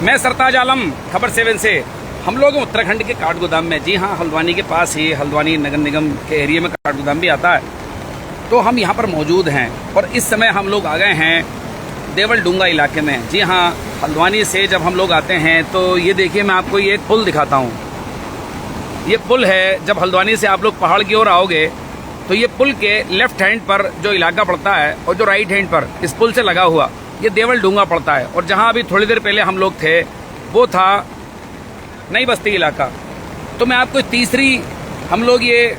मैं सरताज आलम, खबर 7 से। हम लोग उत्तराखंड के काठगोदाम में, जी हाँ, हल्द्वानी के पास ही, हल्द्वानी नगर निगम के एरिया में काठगोदाम भी आता है, तो हम यहाँ पर मौजूद हैं। और इस समय हम लोग आ गए हैं देवल डूंगा इलाके में। जी हाँ, हल्द्वानी से जब हम लोग आते हैं तो ये देखिए, मैं आपको ये एक पुल दिखाता हूँ। ये पुल है, जब हल्द्वानी से आप लोग पहाड़ की ओर आओगे तो ये पुल के लेफ्ट हैंड पर जो इलाका पड़ता है और जो राइट हैंड पर इस पुल से लगा हुआ ये देवल डूंगा पड़ता है। और जहाँ अभी थोड़ी देर पहले हम लोग थे वो था नई बस्ती इलाका। तो मैं आपको तीसरी, हम लोग ये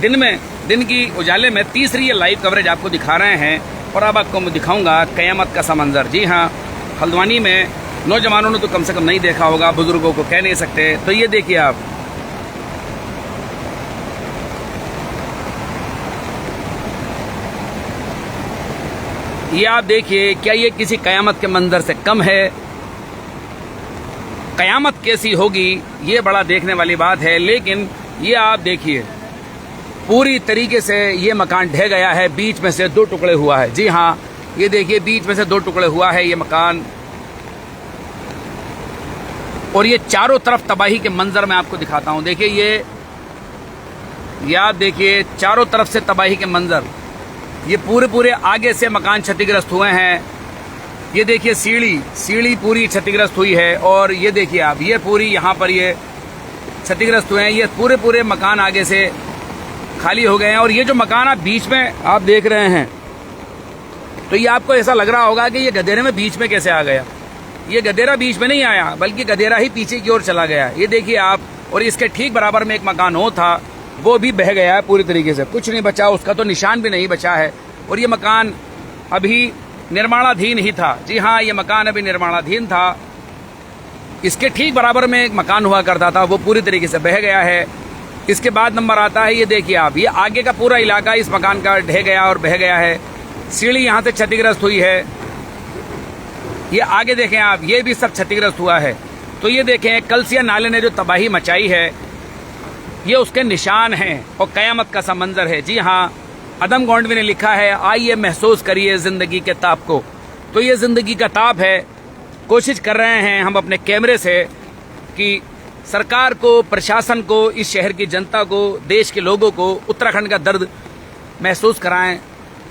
दिन की उजाले में तीसरी ये लाइव कवरेज आपको दिखा रहे हैं। और अब आपको मैं दिखाऊंगा कयामत का सा मंजर। जी हाँ, हल्द्वानी में नौजवानों ने तो कम से कम नहीं देखा होगा, बुजुर्गों को कह नहीं सकते। तो ये देखिए आप, ये आप देखिए, क्या ये किसी कयामत के मंजर से कम है? कयामत कैसी होगी ये बड़ा देखने वाली बात है। लेकिन ये आप देखिए, पूरी तरीके से ये मकान ढह गया है, बीच में से 2 टुकड़े हुआ है। जी हाँ, ये देखिए, बीच में से 2 टुकड़े हुआ है ये मकान। और ये चारों तरफ तबाही के मंजर मैं आपको दिखाता हूं। देखिए ये आप देखिए, चारों तरफ से तबाही के मंजर। ये पूरे आगे से मकान क्षतिग्रस्त हुए हैं। ये देखिए सीढ़ी पूरी क्षतिग्रस्त हुई है। और ये देखिए आप, ये पूरी यहाँ पर ये क्षतिग्रस्त हुए हैं। ये पूरे मकान आगे से खाली हो गए हैं। और ये जो मकान आप बीच में आप देख रहे हैं, तो ये आपको ऐसा लग रहा होगा कि ये गधेरे में बीच में कैसे आ गया। ये गधेरा बीच में नहीं आया, बल्कि गधेरा ही पीछे की ओर चला गया। ये देखिए आप, और इसके ठीक बराबर में एक मकान और था, वो भी बह गया है पूरी तरीके से, कुछ नहीं बचा, उसका तो निशान भी नहीं बचा है। और ये मकान अभी निर्माणाधीन ही था। जी हाँ, ये मकान अभी निर्माणाधीन था। इसके ठीक बराबर में एक मकान हुआ करता था, वो पूरी तरीके से बह गया है। इसके बाद नंबर आता है, ये देखिए आप, ये आगे का पूरा इलाका इस मकान का ढह गया और बह गया है। सीढ़ी यहाँ से क्षतिग्रस्त हुई है। ये आगे देखें आप, ये भी सब क्षतिग्रस्त हुआ है। तो ये देखें, कलसिया नाले ने जो तबाही मचाई है, ये उसके निशान हैं। और कयामत का सा मंजर है। जी हाँ, अदम गोंडवी ने लिखा है, आइए महसूस करिए जिंदगी के ताप को। तो ये जिंदगी का ताप है। कोशिश कर रहे हैं हम अपने कैमरे से कि सरकार को, प्रशासन को, इस शहर की जनता को, देश के लोगों को उत्तराखंड का दर्द महसूस कराएं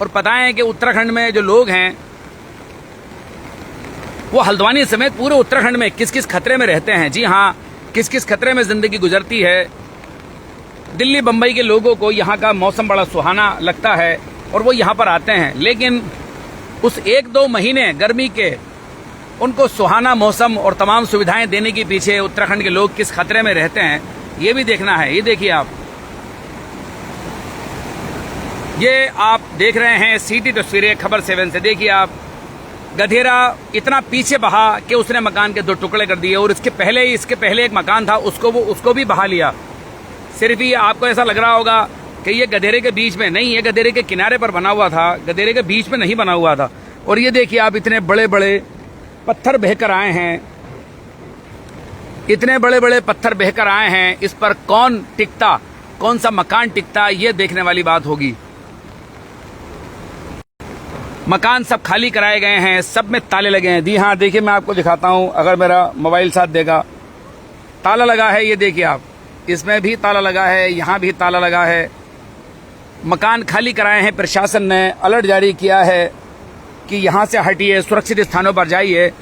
और बताएं कि उत्तराखंड में जो लोग हैं वो हल्द्वानी समेत पूरे उत्तराखंड में किस किस खतरे में रहते हैं। जी हाँ, किस किस खतरे में जिंदगी गुजरती है। दिल्ली बम्बई के लोगों को यहाँ का मौसम बड़ा सुहाना लगता है और वो यहाँ पर आते हैं। लेकिन उस 1-2 महीने गर्मी के उनको सुहाना मौसम और तमाम सुविधाएं देने के पीछे उत्तराखंड के लोग किस खतरे में रहते हैं, ये भी देखना है। ये देखिए आप, ये आप देख रहे हैं सीधी तस्वीरें खबर 7 से। देखिए आप, गधेरा इतना पीछे बहा कि उसने मकान के 2 टुकड़े कर दिए। और इसके पहले एक मकान था, उसको भी बहा लिया। सिर्फ ये आपको ऐसा लग रहा होगा कि ये गधेरे के बीच में नहीं, ये गधेरे के किनारे पर बना हुआ था, गधेरे के बीच में नहीं बना हुआ था। और ये देखिए आप, इतने बड़े बड़े पत्थर बहकर आए हैं, इतने बड़े बड़े पत्थर बहकर आए हैं। इस पर कौन टिकता, कौन सा मकान टिकता, ये देखने वाली बात होगी। मकान सब खाली कराए गए हैं, सब में ताले लगे हैं। जी हाँ, देखिए मैं आपको दिखाता हूं, अगर मेरा मोबाइल साथ देगा। ताला लगा है, ये देखिए आप, इसमें भी ताला लगा है, यहाँ भी ताला लगा है। मकान खाली कराए हैं। प्रशासन ने अलर्ट जारी किया है कि यहाँ से हटिए, सुरक्षित स्थानों पर जाइए।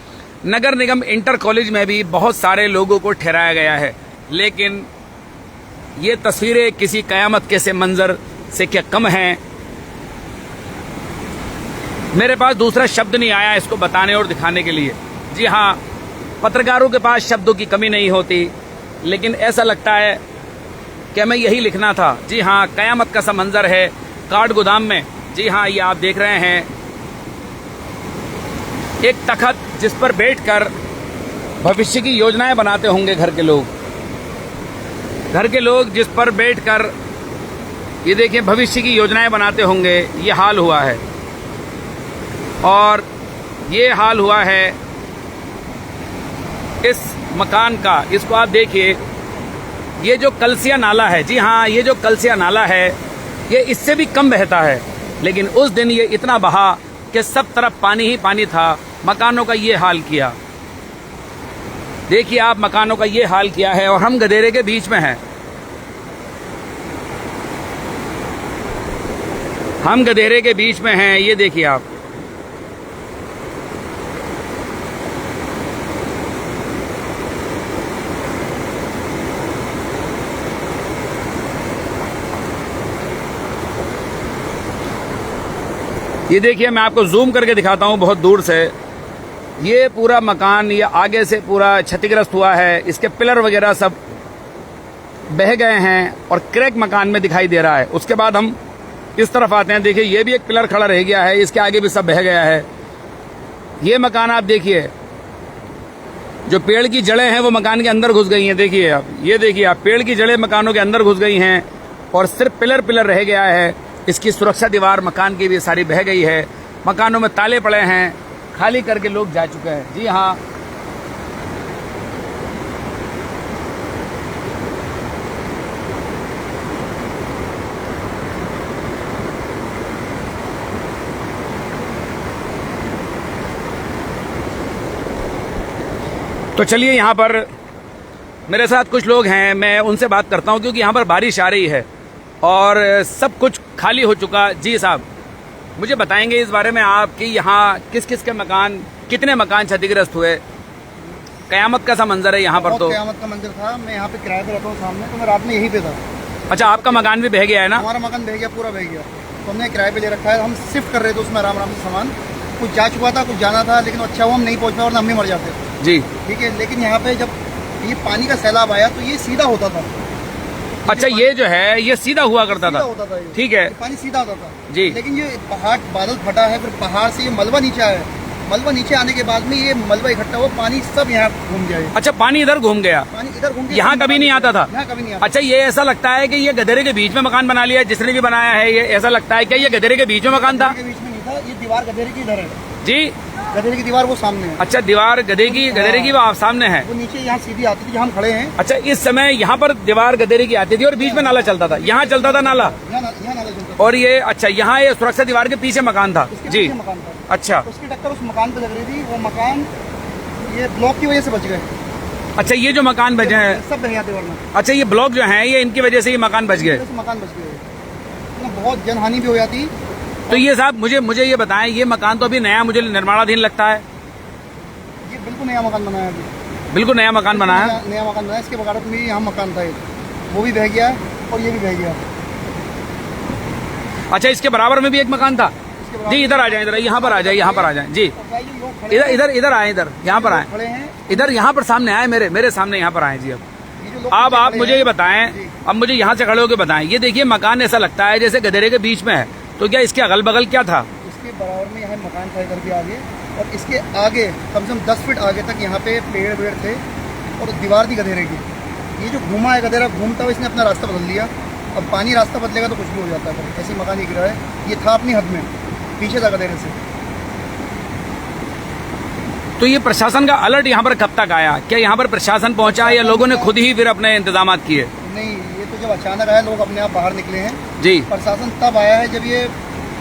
नगर निगम इंटर कॉलेज में भी बहुत सारे लोगों को ठहराया गया है। लेकिन ये तस्वीरें किसी कयामत के से मंजर से क्या कम हैं? मेरे पास दूसरा शब्द नहीं आया इसको बताने और दिखाने के लिए। जी हाँ, पत्रकारों के पास शब्दों की कमी नहीं होती, लेकिन ऐसा लगता है कि हमें यही लिखना था। जी हाँ, कयामत का सा मंजर है काठगोदाम में। जी हाँ, ये आप देख रहे हैं एक तख्त जिस पर बैठकर भविष्य की योजनाएं बनाते होंगे घर के लोग जिस पर बैठकर ये देखिए भविष्य की योजनाएं बनाते होंगे। ये हाल हुआ है। और ये हाल हुआ है इस मकान का। इसको आप देखिए, ये जो कलसिया नाला है, जी हाँ, ये जो कलसिया नाला है, ये इससे भी कम बहता है। लेकिन उस दिन ये इतना बहा कि सब तरफ पानी ही पानी था। मकानों का ये हाल किया। देखिए आप मकानों का ये हाल किया है और हम गधेरे के बीच में हैं। हम गधेरे के बीच में हैं, ये देखिए आप। ये देखिए मैं आपको जूम करके दिखाता हूँ बहुत दूर से। ये पूरा मकान ये आगे से पूरा क्षतिग्रस्त हुआ है, इसके पिलर वगैरह सब बह गए हैं और क्रैक मकान में दिखाई दे रहा है। उसके बाद हम इस तरफ आते हैं, देखिए ये भी एक पिलर खड़ा रह गया है, इसके आगे भी सब बह गया है। ये मकान आप देखिए, जो पेड़ की जड़ें हैं वो मकान के अंदर घुस गई हैं। देखिए आप, ये देखिए आप, पेड़ की जड़ें मकानों के अंदर घुस गई हैं और सिर्फ पिलर रह गया है। इसकी सुरक्षा दीवार मकान की भी सारी बह गई है। मकानों में ताले पड़े हैं, खाली करके लोग जा चुके हैं। जी हाँ, तो चलिए यहाँ पर मेरे साथ कुछ लोग हैं, मैं उनसे बात करता हूँ क्योंकि यहाँ पर बारिश आ रही है और सब कुछ खाली हो चुका। जी साहब, मुझे बताएंगे इस बारे में आप कि यहाँ किस किस के मकान, कितने मकान क्षतिग्रस्त हुए? कयामत का सा मंजर है यहाँ पर। तो कयामत का मंजर था। मैं यहाँ पे किराए पे रहता हूँ सामने, तो मैं रात में यहीं पे था। अच्छा, आपका मकान भी बह गया है ना? हमारा मकान बह गया, पूरा बह गया। तो हमने किराए पे ले रखा है, हम शिफ्ट कर रहे थे उसमें आराम से सामान। कुछ जा चुका था, कुछ जाना था, लेकिन अच्छा वो हम नहीं पहुँच पाए और हम भी मर जाते जी। ठीक है, लेकिन यहाँ पे जब ये पानी का सैलाब आया तो ये सीधा होता था। अच्छा, ये जो है ये सीधा हुआ करता था? ठीक है, पानी सीधा आता था जी। लेकिन ये पहाड़ बादल फटा है, फिर पहाड़ से ये मलबा नीचे आया। मलबा नीचे आने के बाद में ये मलबा इकट्ठा हुआ, पानी सब यहाँ घूम गया। अच्छा, पानी इधर घूम गया? पानी इधर घूम गया, यहाँ कभी नहीं आता था? यहाँ कभी नहीं आता। अच्छा, ये ऐसा लगता है कि ये गधेरे के बीच में मकान बना लिया है जिसने भी बनाया है? ये ऐसा लगता है क्या ये गधेरे के बीच में मकान था? के बीच में नहीं था, ये दीवार गधेरे की इधर है जी। गधेरे की दीवार वो सामने है। अच्छा, दीवार गधेरे की वो आप सामने है? वो नीचे यहाँ सीधी आती थी जहाँ हम खड़े हैं। अच्छा, इस समय यहाँ पर दीवार गधेरे की आती थी और बीच में नाला चलता था, यहाँ चलता था नाला? यहाँ नाला चलता था। और ये अच्छा, यहाँ ये सुरक्षा दीवार के पीछे मकान था? जी। मकान था। अच्छा, उसकी टक्कर उस मकान पे लग रही थी। वो मकान ये ब्लॉक की वजह से बच गए। अच्छा, ये जो मकान बचे हैं सब बह गए वरना। अच्छा, ये ब्लॉक जो है ये इनकी वजह से ये मकान बच गए? मकान बच गए, बहुत जनहानि भी हो जाती। तो ये साहब मुझे ये बताएं, ये मकान तो अभी नया मुझे निर्माणाधीन लगता है? ये बिल्कुल नया मकान बना है अभी। बिल्कुल नया मकान बना है? नया मकान बना है। इसके बगावत में यहाँ मकान था, वो भी बह गया और ये भी बह गया। अच्छा, इसके बराबर में भी एक मकान था? जी, इधर आ जाए, इधर यहाँ पर आ जाए, यहाँ पर आ जाए जी। इधर आए, इधर यहाँ पर आए, इधर यहाँ पर सामने आए, मेरे सामने यहाँ पर आए जी। अब आप मुझे ये बताएं, अब मुझे यहाँ से खड़े होकर बताएं, ये देखिए मकान ऐसा लगता है जैसे गधेरे के बीच में है, तो क्या इसके अगल बगल क्या था? इसके बराबर में यहाँ मकान था इधर भी आगे, और इसके आगे कम से कम 10 फीट आगे तक यहाँ पे पेड़ वेड़ थे और दीवार थी गधेरे की। ये जो घूमा है गधेरा, घूमता हुआ इसने अपना रास्ता बदल लिया। अब पानी रास्ता बदलेगा तो कुछ भी हो जाता है। ऐसी मकान ही गिरा है। ये था अपनी हद में, पीछे था गधेरे से। तो ये प्रशासन का अलर्ट यहाँ पर कब तक आया? क्या यहाँ पर प्रशासन पहुँचा या लोगों ने खुद ही फिर अपने इंतजाम किए? नहीं, ये तो जब अचानक आया, लोग अपने आप बाहर निकले हैं जी। प्रशासन तब आया है जब ये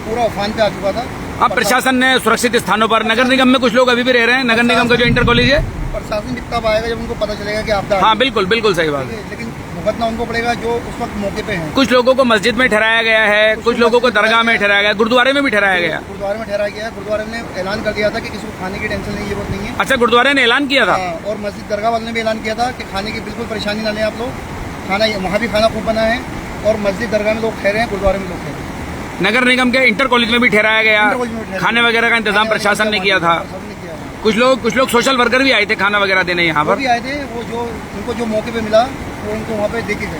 पूरा उफान पे आ चुका था। अब प्रशासन ने सुरक्षित स्थानों पर, नगर निगम में कुछ लोग अभी भी रह रहे हैं, नगर निगम का जो इंटर कॉलेज है, प्रशासन भी तब आएगा जब उनको पता चलेगा कि आपदा। हाँ बिल्कुल बिल्कुल सही बात है। लेकिन भुगतना उनको पड़ेगा जो उस वक्त मौके पे हैं। कुछ लोगों को मस्जिद में ठहराया गया है, कुछ लोगों को दरगाह में ठहराया गया, गुरुद्वारे में भी ठहराया गया। गुरुद्वारे में ठहराया गया है। गुरुद्वारे ने ऐलान कर दिया था कि किसी को खाने की टेंशन नहीं, जरूरत नहीं है। अच्छा, गुरुद्वारे ने ऐलान किया था? और मस्जिद दरगाह वाले ने भी ऐलान किया था कि खाने की बिल्कुल परेशानी ना लें आप लोग। खाना वहाँ भी खाना खूब बना है और मस्जिद दरगाह में लोग ठहरे हैं, गुरुद्वारे में लोग ठहरे। नगर निगम के इंटर कॉलेज में भी ठहराया गया। खाने वगैरह का इंतजाम प्रशासन ने किया था। कुछ लोग सोशल वर्कर भी आए थे खाना वगैरह देने यहाँ पर? भी आए थे। वो जो उनको जो मौके पे मिला वो उनको वहाँ पे दे के गए,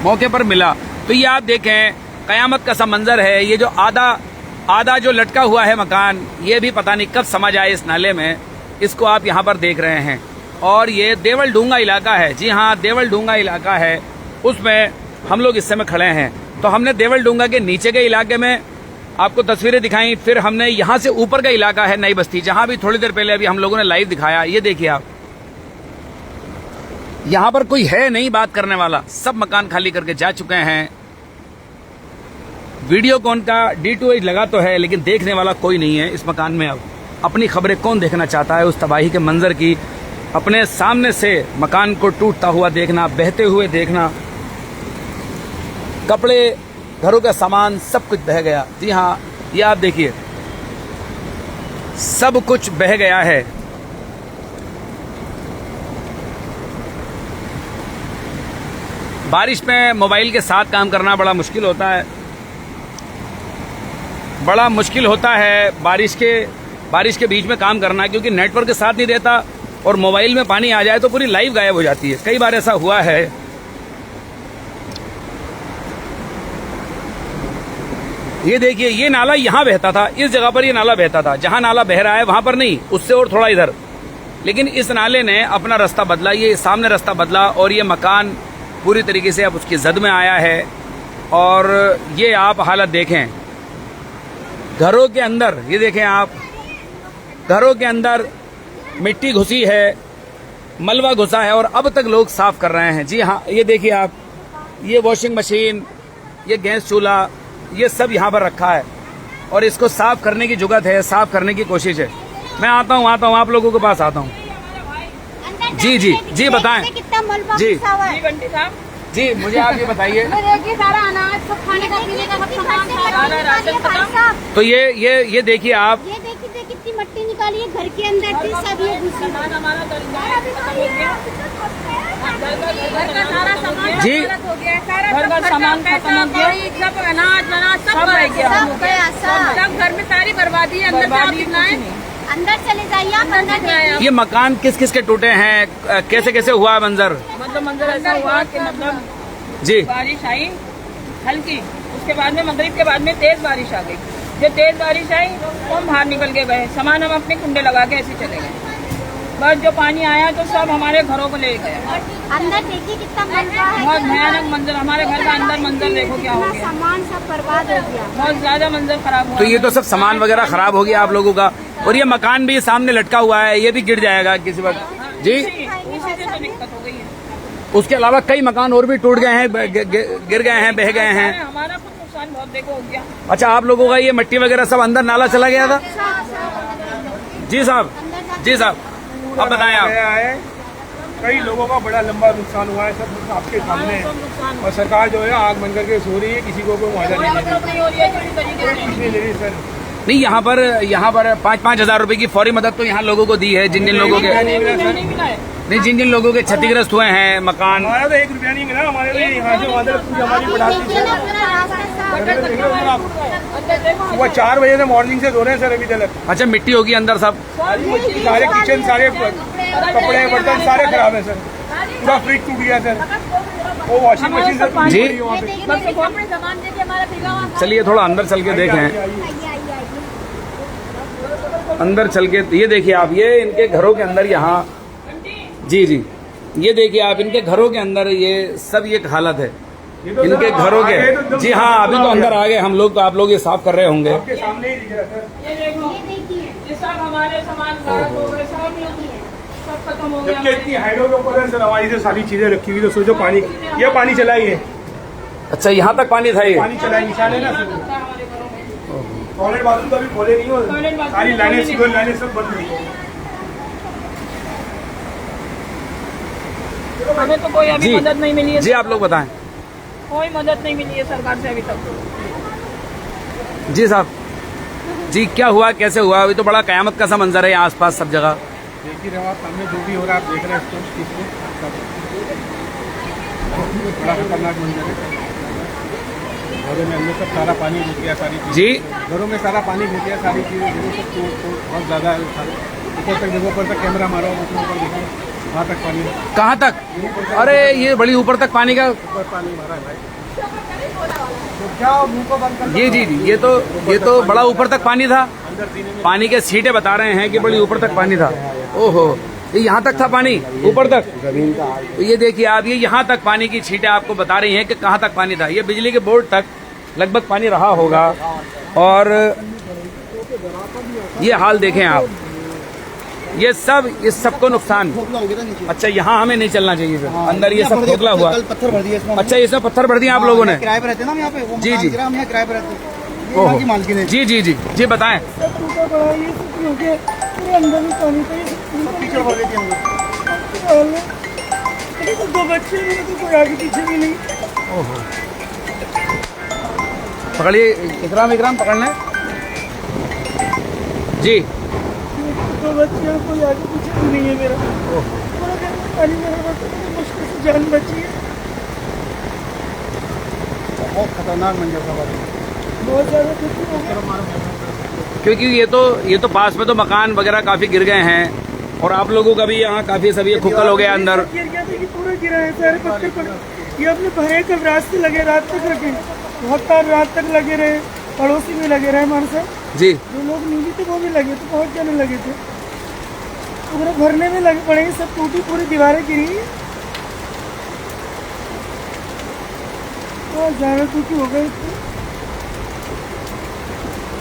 मौके पर मिला। तो ये आप देखें, कयामत का सा मंजर है। ये जो आधा जो लटका हुआ है मकान, ये भी पता नहीं कब समझ आए इस नाले में। इसको आप यहाँ पर देख रहे हैं और ये देवल डूंगा इलाका है। जी हाँ, देवल डूंगा इलाका है, उसमें हम लोग इस समय खड़े हैं। तो हमने देवल डूंगा के नीचे के इलाके में आपको तस्वीरें दिखाई, फिर हमने यहाँ से ऊपर का इलाका है नई बस्ती, जहाँ भी थोड़ी देर पहले अभी हम लोगों ने लाइव दिखाया। ये देखिए आप, यहाँ पर कोई है नहीं बात करने वाला, सब मकान खाली करके जा चुके हैं। वीडियो कौन का D2H लगा तो है, लेकिन देखने वाला कोई नहीं है इस मकान में। अब अपनी खबरें कौन देखना चाहता है उस तबाही के मंजर की? अपने सामने से मकान को टूटता हुआ देखना, बहते हुए देखना, कपड़े, घरों का सामान सब कुछ बह गया। जी हाँ, ये आप देखिए, सब कुछ बह गया है। बारिश में मोबाइल के साथ काम करना बड़ा मुश्किल होता है, बड़ा मुश्किल होता है बारिश के बीच में काम करना, क्योंकि नेटवर्क साथ नहीं देता और मोबाइल में पानी आ जाए तो पूरी लाइव गायब हो जाती है। कई बार ऐसा हुआ है। ये देखिए, ये नाला यहां बहता था, इस जगह पर ये नाला बहता था, जहां नाला बह रहा है वहां पर नहीं, उससे और थोड़ा इधर। लेकिन इस नाले ने अपना रास्ता बदला, ये सामने रास्ता बदला और ये मकान पूरी तरीके से अब उसकी जद में आया है। और ये आप हालत देखें घरों के अंदर, ये देखें आप, घरों के अंदर मिट्टी घुसी है, मलबा घुसा है और अब तक लोग साफ कर रहे हैं। जी हाँ, ये देखिए आप, ये वॉशिंग मशीन, ये गैस चूल्हा, ये सब यहाँ पर रखा है और इसको साफ करने की जुगत है, साफ करने की कोशिश है। मैं आता हूँ आप लोगों के पास आता हूँ। जी बताएं। जी बंटी साहब, जी मुझे आप ये बताइए। सारा अनाज, सब खाने का, पीने का, सब सामान, सारा राशन खत्म। तो ये देखिए आप, ये देखिए कितनी मट्टी निकाली है, घर के अंदर थी सब, ये घुसी। सामान हमारा खत्म हो गया, घर का सारा सामान जी। हो गया, घर का सामान खत्म हो गया, सब अनाज सब रह गया, सब गया, सब घर में सारी बर्बादी है। अंदर से आप दिखाएं, अंदर चले जाइए आप, अंदर देखिए। ये मकान किस किस के टूटे हैं, कैसे कैसे हुआ है मंजर? मतलब मंजर ऐसा हुआ कि मतलब जी, बारिश आई हल्की, उसके बाद में मगरिब के बाद में तेज बारिश आ गई। जो तेज बारिश आई तो हम बाहर निकल के गए, सामान हम अपने कुंडे लगा के ऐसे चले गए। बस जो पानी आया तो सब हमारे घरों को ले गया। अंदर देखिए कितना मलबा है, बहुत भयानक मंजर, हमारे घर का अंदर मंजर देखो क्या हो गया, सामान सब बर्बाद हो गया, बहुत ज्यादा मंजर खराब हुआ। तो ये तो सब सामान वगैरह खराब हो गया आप लोगों का, और ये मकान भी सामने लटका हुआ है, ये भी गिर जाएगा किसी वक्त। जी, उसी से तो दिक्कत हो गई है। उसके अलावा कई मकान और भी टूट गए हैं, गिर गए हैं, बह गए हैं। हमारा कुछ नुकसान बहुत देखो हो गया। अच्छा, आप लोगों का ये मिट्टी वगैरह सब अंदर नाला चला गया था? जी साहब, जी साहब, अब बताएं आप। कई लोगों का बड़ा लंबा नुकसान हुआ है, सब आपके सामने है। और सरकार जो है आग बंद करके सो रही है, किसी को कोई मुआवजा नहीं दे रही। नहीं हो रही है किसी तरीके से। कुछ नहीं दे रही सर। नहीं, यहाँ पर 5-5 हजार रुपए की फौरी मदद तो यहाँ लोगों को दी है, जिन जिन लोगों के नहीं मिला है। नहीं, जिन जिन लोगों के क्षतिग्रस्त हुए हैं मकान। हमारा तो 1 रुपया नहीं मिला, हमारे लिए यहाँ से वहाँ तक पूरी हमारी बढ़ाती देखिए ना पूरा रास्ता साफ। सुबह 4 बजे से मॉर्निंग से धो रहे हैं सर अभी तक। अच्छा, मिट्टी होगी अंदर सब? सारे किचन, सारे कपड़े बर्तन सारे खराब है सर, पूरा फ्रिज टूट गया सर, वो वॉशिंग मशीन से जी। सामान देखिए हमारा भीगा हुआ। चलिए थोड़ा अंदर चल के देखें, अंदर चल के ये देखिए आप, ये इनके घरों के अंदर यहाँ, जी, ये देखिए आप, इनके घरों के अंदर ये सब ये हालत है इनके घरों के। जी हाँ, अभी तो अंदर आ गए हम लोग, तो आप लोग ये साफ कर रहे होंगे। आपके सामने ही दिख रहा है सर। ये देखो, ये सब हमारे सामान खराब हो गए, सब खत्म हो जबकि गया। इतनी हाइटों के ऊपर है सर, हमारी से सारी चीजें रखी हुई, तो सोचो पानी, ये पानी चला ही है, अच्छा, यहाँ तक पानी था ये? पानी चला निशान है ना सर। टॉयलेट बाथरूम तो अभी खोले नहीं हो, सारी लाइनें, सीवर लाइनें सब बंद हुई है। हमें तो कोई अभी जी, मदद नहीं मिली है। जी, आप लोग बताएं। कोई मदद नहीं मिली है सरकार से अभी तक। जी साहब, जी क्या हुआ, कैसे हुआ? अभी तो बड़ा कयामत का सा मंजर है आसपास सब जगह। देखिए रहो आप, सामने जो भी हो रहा है आप देख रहे हैं, बड़ा खतरनाक मंजर है। घरों में हमने सब सारा पानी घुस गया, सारी चीज़ें। जी, घरों में सारा पानी घुस गया, सारी चीज़ें देखो सब तो बहुत ज़्यादा है। ऊपर तक देखो, ऊपर तक कैमरा मारो, ऊपर देखो वहाँ तक पानी, कहाँ तक? अरे ये बड़ी ऊपर तक पानी का, ऊपर पानी भरा है भाई। तो क्या मुंह को बंद कर, जी, ये तो बड़ा ऊपर तक पानी था। पानी के सीटे बता रहे हैं कि बड़ी ऊपर तक पानी था। ओहो, ये यहाँ तक था पानी, ऊपर तक? तो ये देखिए आप, ये यहाँ तक पानी की छींटें आपको बता रही हैं कि कहाँ तक पानी था। ये बिजली के बोर्ड तक लगभग पानी रहा होगा। और ये हाल देखें आप, ये सबको नुकसान। खोखला हो गया था नीचे। अच्छा, यहाँ हमें नहीं चलना चाहिए फिर, अंदर ये सब खोखला हुआ। कल पत्थर भर दिए इसमें। अच्छा, इसमें पत्थर भर दिए आप लोगों ने? किराए पे रहते हैं ना हम यहाँ पे, वो जी, मकान जी। गिरा, हम यहाँ किराए पे रहते हैं। ये ओहो, यहाँ की मालकिन है। जी बताएं। सब कीचड़ भर गई थी हम लोग। मेरे को 2 बच्चे, मेरे को कोई आगे पीछे भी नहीं। ओहो, पकड़िए इकराम, इकराम पकड़ लें जी। 2 बच्चे हैं, कोई आगे पीछे भी नहीं है मेरा। पानी में मुश्किल से जान बची है। बहुत खतरनाक मंजर था भाई, बहुत ज़्यादा दुखी हो गया। क्योंकि ये तो पास में तो मकान वगैरह काफी गिर गए हैं और आप लोगों का भी यहाँ काफी सभी खुक्कल हो गया अंदर। गिर गया था कि पूरा गिरा है, सारे पत्थर पड़े। ये अपने भरे कब रास्ते लगे, रात तक रखे, बहुत रात तक लगे रहे, पड़ोसी भी लगे रहे हमारे साथ। जी, जो लोग नीचे थे वो भी लगे थे, बहुत जने लगे थे, पूरा भरने में लगे पड़े, सब टूटी, पूरी दीवारें गिरी, बहुत ज़्यादा दुखी हो गए।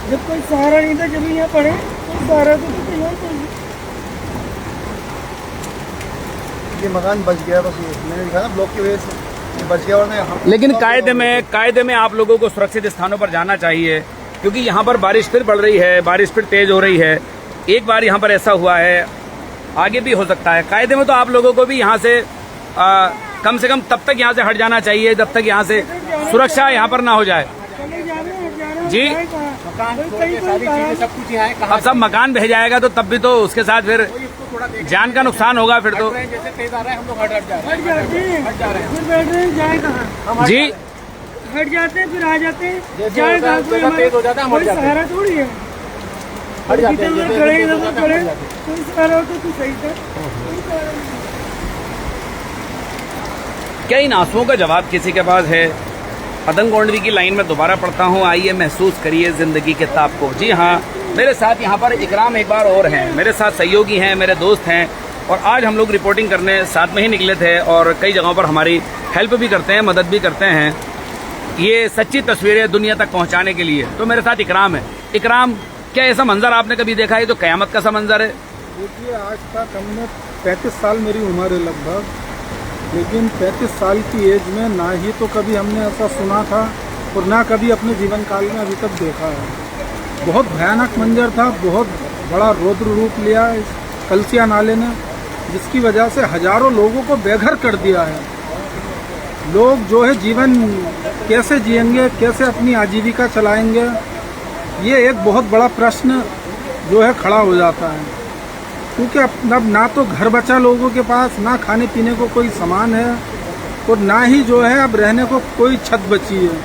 जब कोई सहारा नहीं था, जब यहाँ पड़े तो सहारा तो यहाँ पड़े। ये मकान बच गया, बस ये मैंने देखा ना ब्लॉक की वजह से ये बच गया, वरना यहाँ लेकिन कायदे में आप लोगों को सुरक्षित स्थानों पर जाना चाहिए, क्योंकि यहाँ पर बारिश फिर बढ़ रही है, बारिश फिर तेज हो रही है। एक बार यहाँ पर ऐसा हुआ है, आगे भी हो सकता है। कायदे में तो आप लोगों को भी यहाँ से कम से कम तब तक यहाँ से हट जाना चाहिए जब तक यहाँ से सुरक्षा यहाँ पर ना हो जाए। जी, सब कुछ यहाँ अब सब मकान बह जाएगा तो तब भी तो उसके साथ फिर जान का नुकसान होगा फिर तो। जैसे तेज आ रहा है, हम लोग हट जाते हैं, फिर बैठ रहे हैं, जाए कहाँ? जी, हट जाते हैं, फिर आ जाते हैं, जाए कहाँ? कोई सहारा थोड़ी है, हट जाते हैं, खड़े इधर खड़े, कोई सहारा होता तो सही था। क्या इन आंसुओं का जवाब किसी के पास है? पतंग गोंडवी की लाइन में दोबारा पढ़ता हूँ, आइए महसूस करिए जिंदगी के ताप को। जी हाँ, मेरे साथ यहाँ पर इकराम एक बार और हैं, मेरे साथ सहयोगी हैं, मेरे दोस्त हैं, और आज हम लोग रिपोर्टिंग करने साथ में ही निकले थे और कई जगहों पर हमारी हेल्प भी करते हैं, मदद भी करते हैं, ये सच्ची तस्वीरें दुनिया तक पहुँचाने के लिए। तो मेरे साथ इकराम है। इकराम, क्या ऐसा मंजर आपने कभी देखा है? तो कयामत का सा मंजर है। देखिए, आज तक हमने 35 साल मेरी उम्र है लगभग, लेकिन 35 साल की एज में ना ही तो कभी हमने ऐसा सुना था और ना कभी अपने जीवन काल में अभी तक देखा है। बहुत भयानक मंजर था, बहुत बड़ा रौद्र रूप लिया इस कलसिया नाले ने, जिसकी वजह से हजारों लोगों को बेघर कर दिया है। लोग जो है जीवन कैसे जिएंगे, कैसे अपनी आजीविका चलाएंगे, ये एक बहुत बड़ा प्रश्न जो है खड़ा हो जाता है। क्योंकि अब ना तो घर बचा लोगों के पास, ना खाने पीने को कोई सामान है और ना ही जो है अब रहने को कोई छत बची है।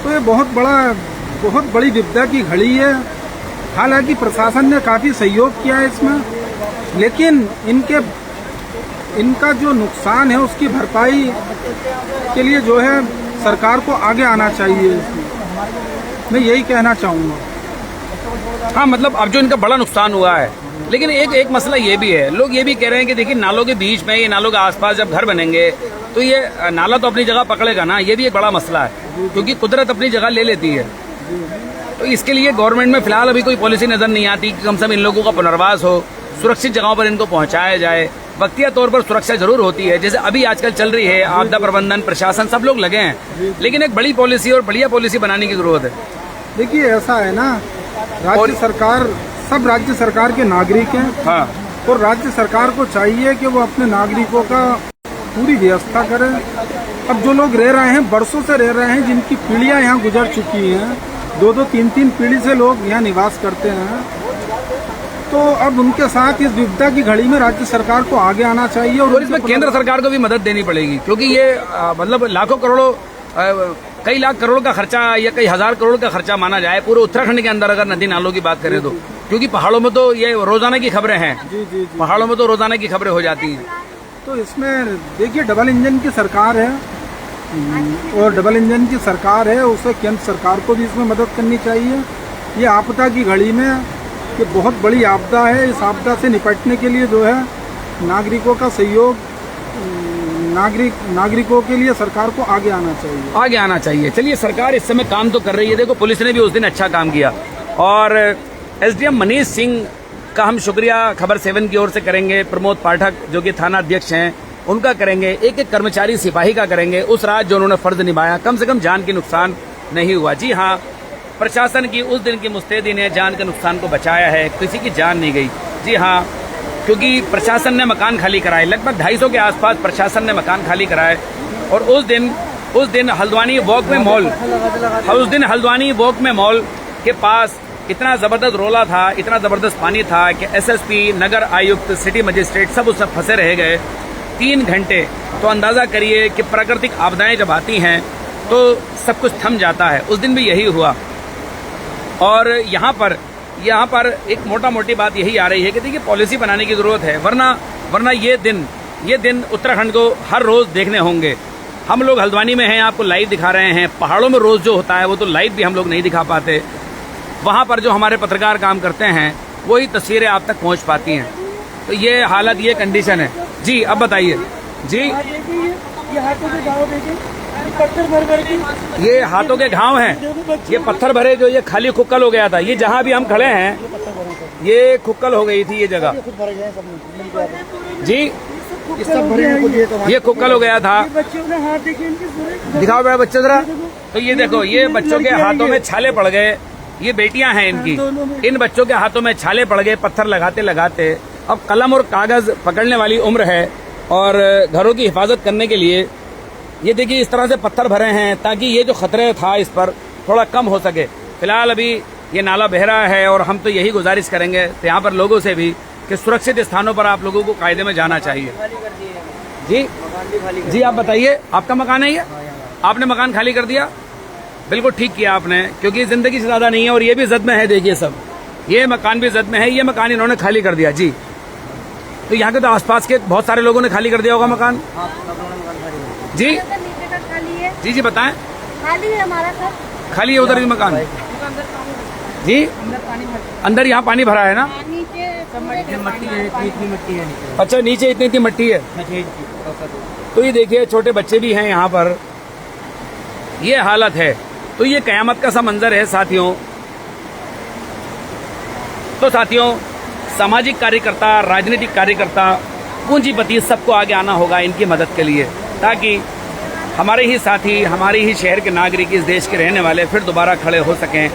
तो ये बहुत बड़ी विपदा की घड़ी है। हालांकि प्रशासन ने काफ़ी सहयोग किया है इसमें, लेकिन इनका जो नुकसान है उसकी भरपाई के लिए जो है सरकार को आगे आना चाहिए। मैं यही कहना चाहूँगा। हाँ, मतलब अब जो इनका बड़ा नुकसान हुआ है, लेकिन एक मसला ये भी है, लोग ये भी कह रहे हैं कि देखिए नालों के बीच में, ये नालों के आसपास जब घर बनेंगे तो ये नाला तो अपनी जगह पकड़ेगा ना, ये भी एक बड़ा मसला है, क्योंकि कुदरत अपनी जगह ले लेती है। तो इसके लिए गवर्नमेंट में फिलहाल अभी कोई पॉलिसी नजर नहीं आती कि कम से कम इन लोगों का पुनर्वास हो, सुरक्षित जगहों पर इनको पहुंचाया जाए। वक्तिया तौर पर सुरक्षा जरूर होती है, जैसे अभी आजकल चल रही है, आपदा प्रबंधन, प्रशासन, सब लोग लगे हैं, लेकिन एक बड़ी पॉलिसी और बढ़िया पॉलिसी बनाने की जरूरत है। देखिए, ऐसा है ना, राज्य सरकार, सब राज्य सरकार के नागरिक हैं। हाँ, और राज्य सरकार को चाहिए कि वो अपने नागरिकों का पूरी व्यवस्था करे। अब जो लोग रह रहे हैं, बरसों से रह रहे हैं, जिनकी पीढ़ियां यहाँ गुजर चुकी हैं, 2-2, 3-3 पीढ़ी से लोग यहाँ निवास करते हैं, तो अब उनके साथ इस विपदा की घड़ी में राज्य सरकार को आगे आना चाहिए। और इसमें केंद्र सरकार को भी मदद देनी पड़ेगी, क्योंकि ये मतलब लाखों करोड़ों, कई लाख करोड़ का खर्चा या कई हजार करोड़ का खर्चा माना जाए पूरे उत्तराखंड के अंदर, अगर नदी नालों की बात करें तो, क्योंकि पहाड़ों में तो ये रोजाना की खबरें हैं। जी। पहाड़ों में तो रोजाना की खबरें हो जाती हैं। तो इसमें देखिए, डबल इंजन की सरकार है और डबल इंजन की सरकार है, उसे केंद्र सरकार को भी इसमें मदद करनी चाहिए। ये आपदा की घड़ी में ये बहुत बड़ी आपदा है। इस आपदा से निपटने के लिए जो है नागरिकों का सहयोग, नागरिकों के लिए सरकार को आगे आना चाहिए। चलिए, सरकार इस समय काम तो कर रही है। देखो, पुलिस ने भी उस दिन अच्छा काम किया, और एसडीएम मनीष सिंह का हम शुक्रिया खबर 7 की ओर से करेंगे। प्रमोद पाठक जो कि थाना अध्यक्ष हैं, उनका करेंगे। एक एक कर्मचारी सिपाही का करेंगे, उस रात जो उन्होंने फर्ज निभाया, कम से कम जान की नुकसान नहीं हुआ। जी हाँ, प्रशासन की उस दिन की मुस्तैदी ने जान के नुकसान को बचाया है, किसी की जान नहीं गई। जी हाँ, क्योंकि प्रशासन ने मकान खाली कराए, लगभग 250 के आसपास प्रशासन ने मकान खाली कराए। और उस दिन हल्द्वानी वॉक में मॉल के पास इतना ज़बरदस्त रोला था, इतना ज़बरदस्त पानी था कि एसएसपी, नगर आयुक्त, सिटी मजिस्ट्रेट सब उसमें फंसे रह गए 3 घंटे। तो अंदाज़ा करिए कि प्राकृतिक आपदाएं जब आती हैं तो सब कुछ थम जाता है। उस दिन भी यही हुआ। और यहाँ पर एक मोटी बात यही आ रही है कि देखिए पॉलिसी बनाने की ज़रूरत है, वरना ये दिन उत्तराखंड को हर रोज़ देखने होंगे। हम लोग हल्द्वानी में हैं, आपको लाइव दिखा रहे हैं। पहाड़ों में रोज़ जो होता है वो तो लाइव भी हम लोग नहीं दिखा पाते। वहाँ पर जो हमारे पत्रकार काम करते हैं वही तस्वीरें आप तक पहुँच पाती हैं। तो ये हालत, ये कंडीशन है जी। अब बताइए जी। ये हाथों के घाव देखिए, पत्थर भर के, ये हाथों के घाव हैं, ये पत्थर भरे, जो ये खाली खुक्कल हो गया था। ये जहाँ भी हम खड़े हैं ये खुक्कल हो गई थी ये जगह जी। ये सब भरे हैं खुद, ये खुक्कल हो गया था। बच्चों के हाथ देखिए इनके पूरे। दिखाओ बड़ा बच्चे जरा। तो ये देखो, ये बच्चों के हाथों में छाले पड़ गए। ये बेटियां हैं इनकी, इन बच्चों के हाथों में छाले पड़ गए पत्थर लगाते लगाते। अब कलम और कागज पकड़ने वाली उम्र है और घरों की हिफाजत करने के लिए ये देखिए इस तरह से पत्थर भरे हैं ताकि ये जो खतरे था इस पर थोड़ा कम हो सके। फिलहाल अभी ये नाला बह रहा है और हम तो यही गुजारिश करेंगे तो यहाँ पर लोगों से भी कि सुरक्षित स्थानों पर आप लोगों को कायदे में जाना चाहिए। जी आप बताइए, आपका मकान है ये? आपने मकान खाली कर दिया? बिल्कुल ठीक किया आपने, क्योंकि जिंदगी से ज्यादा नहीं है और ये भी जद में है। देखिए सब, ये मकान भी जद में है। ये मकान इन्होंने खाली कर दिया जी। तो यहाँ के तो आसपास के बहुत सारे लोगों ने खाली कर दिया होगा मकान जी। जी जी बताएं। खाली है हमारा सर, खाली है उधर भी मकान जी। अंदर यहाँ पानी भरा है ना? मट्टी है, इतनी मट्टी है। अच्छा, नीचे इतनी मट्टी है। तो ये देखिए छोटे बच्चे भी हैं यहाँ पर, ये हालत है। तो ये कयामत का सा मंजर है साथियों। तो साथियों, सामाजिक कार्यकर्ता, राजनीतिक कार्यकर्ता, पूंजीपति सबको आगे आना होगा इनकी मदद के लिए, ताकि हमारे ही साथी, हमारे ही शहर के नागरिक, इस देश के रहने वाले फिर दोबारा खड़े हो सकें,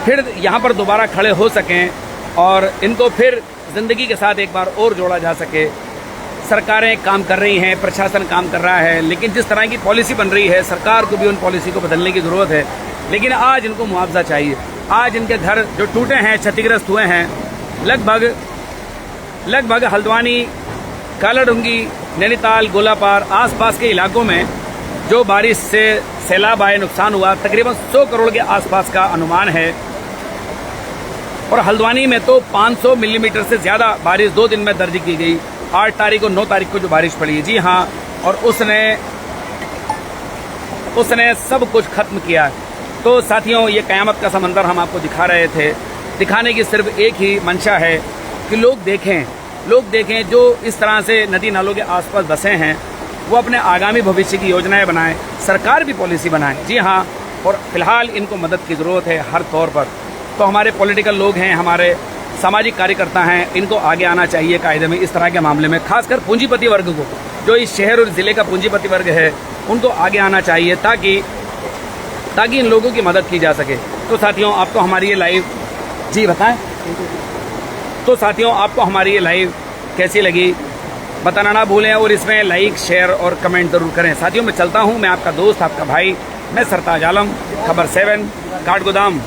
फिर यहाँ पर दोबारा खड़े हो सकें और इनको फिर जिंदगी के साथ एक बार और जोड़ा जा सके। सरकारें काम कर रही हैं, प्रशासन काम कर रहा है, लेकिन जिस तरह की पॉलिसी बन रही है सरकार को भी उन पॉलिसी को बदलने की ज़रूरत है। लेकिन आज इनको मुआवजा चाहिए। आज इनके घर जो टूटे हैं, क्षतिग्रस्त हुए हैं, लगभग हल्द्वानी, कालाडूंगी, नैनीताल, गोलापार आसपास के इलाकों में जो बारिश से सैलाब आए, नुकसान हुआ, तकरीबन 100 करोड़ के आसपास का अनुमान है। और हल्द्वानी में तो 500 मिलीमीटर से ज़्यादा बारिश 2 दिन में दर्ज की गई। 8 तारीख और 9 तारीख को जो बारिश पड़ी, जी हाँ, और उसने सब कुछ खत्म किया। तो साथियों, ये कयामत का समंदर हम आपको दिखा रहे थे। दिखाने की सिर्फ एक ही मंशा है कि लोग देखें जो इस तरह से नदी नालों के आसपास बसे हैं, वो अपने आगामी भविष्य की योजनाएं बनाएं, सरकार भी पॉलिसी बनाए। जी हाँ, और फिलहाल इनको मदद की ज़रूरत है हर तौर पर। तो हमारे पॉलिटिकल लोग हैं, हमारे सामाजिक कार्यकर्ता हैं, इनको आगे आना चाहिए कायदे में इस तरह के मामले में। खासकर पूंजीपति वर्ग को, जो इस शहर और ज़िले का पूंजीपति वर्ग है, उनको आगे आना चाहिए ताकि इन लोगों की मदद की जा सके। तो साथियों, आपको हमारी ये लाइव, जी बताएं, तो साथियों आपको हमारी ये लाइव कैसी लगी बताना ना भूलें और इसमें लाइक, शेयर और कमेंट जरूर करें। साथियों, मैं चलता हूँ, मैं आपका दोस्त, आपका भाई, मैं सरताज आलम, खबर 7, काठगोदाम।